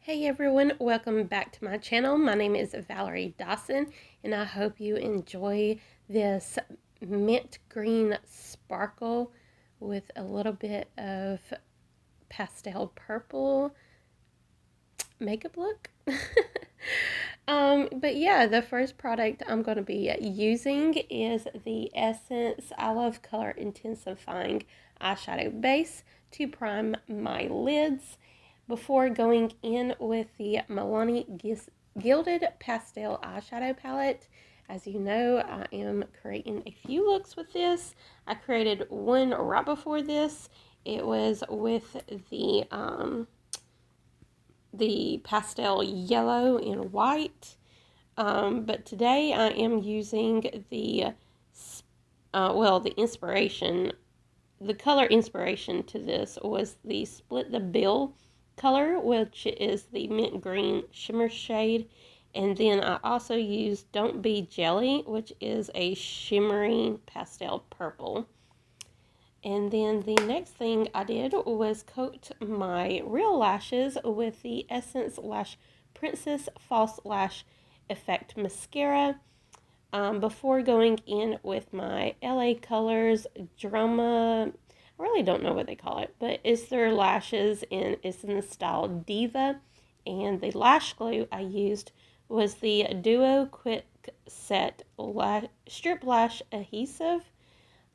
Hey everyone, welcome back to my channel. My name is Valerie Dawson and I hope you enjoy this mint green sparkle with a little bit of pastel purple makeup look. But yeah, the first product I'm going to be using is the Essence I Love Color Intensifying Eyeshadow Base to prime my lids before going in with the Milani Gilded Pastel Eyeshadow Palette. As you know, I am creating a few looks with this. I created one right before this. It was with the pastel yellow and white. But today I am using the inspiration. The color inspiration to this was the Split the Bill color, which is the mint green shimmer shade. And then I also used Don't Be Jelly, which is a shimmery pastel purple. And then the next thing I did was coat my real lashes with the Essence Lash Princess False Lash Effect Mascara before going in with my LA Colors Drama. I really don't know what they call it, but it's their lashes and it's in the style Diva. And the lash glue I used was the Duo Quick Set Strip Lash Adhesive.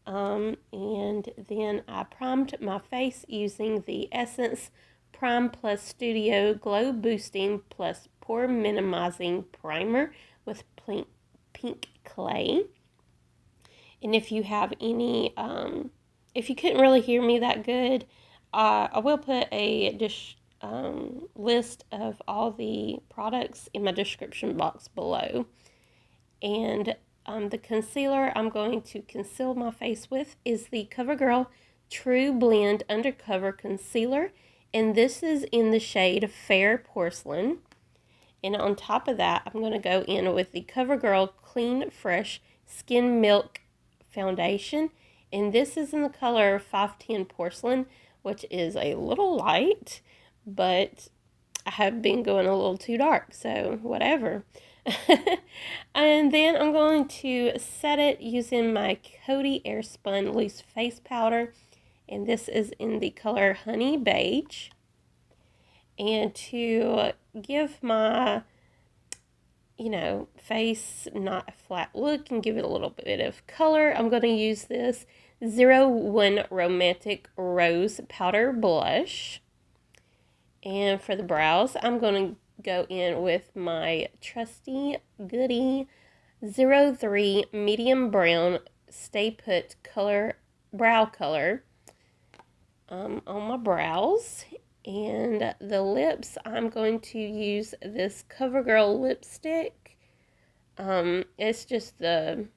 And then I primed my face using the Essence Prime Plus Studio Glow Boosting Plus Pore Minimizing Primer with pink clay. And if you have any, if you couldn't really hear me that good, I will put a list of all the products in my description box below. And the concealer I'm going to conceal my face with is the Covergirl True Blend Undercover Concealer. And this is in the shade Fair Porcelain. And on top of that, I'm going to go in with the Covergirl Clean Fresh Skin Milk Foundation. And this is in the color 510 Porcelain, which is a little light, but I have been going a little too dark, so whatever. And then I'm going to set it using my Coty Airspun Loose Face Powder. And this is in the color Honey Beige. And to give my, face not a flat look and give it a little bit of color, I'm going to use this 01 Romantic Rose Powder Blush. And for the brows, I'm going to go in with my trusty goodie 03 Medium Brown Stay Put brow color on my brows. And the lips, I'm going to use this CoverGirl lipstick. It's just the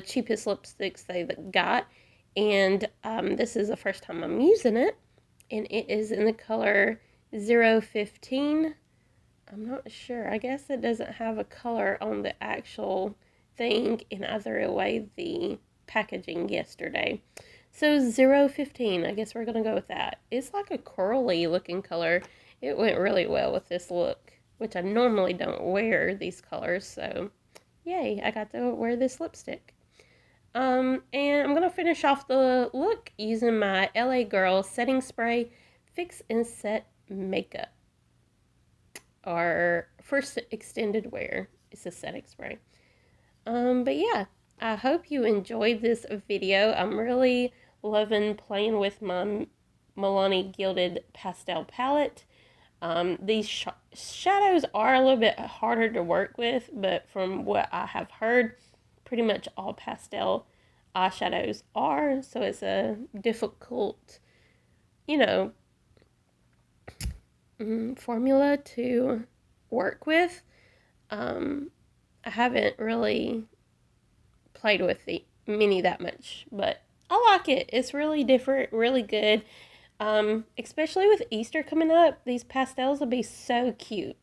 cheapest lipsticks they got. And this is the first time I'm using it. And it is in the color 015. I'm not sure. I guess it doesn't have a color on the actual thing. And I threw away the packaging yesterday. So 015, I guess we're going to go with that. It's like a corally looking color. It went really well with this look, which I normally don't wear these colors. So yay, I got to wear this lipstick. And I'm going to finish off the look using my LA Girl Setting Spray Fix and Set Makeup. Or first extended wear. It's a setting spray. But yeah, I hope you enjoyed this video. I'm really loving playing with my Milani Gilded Pastel palette. These shadows are a little bit harder to work with, but from what I have heard, pretty much all pastel eyeshadows are, so it's a difficult, formula to work with. I haven't really played with the mini that much, but I like it. It's really different, really good. Especially with Easter coming up, these pastels will be so cute.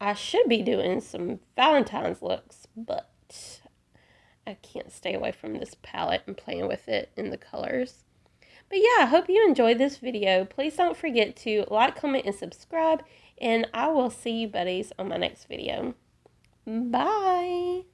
I should be doing some Valentine's looks, but I can't stay away from this palette and playing with it in the colors. But yeah, I hope you enjoyed this video. Please don't forget to like, comment, and subscribe. And I will see you buddies on my next video. Bye!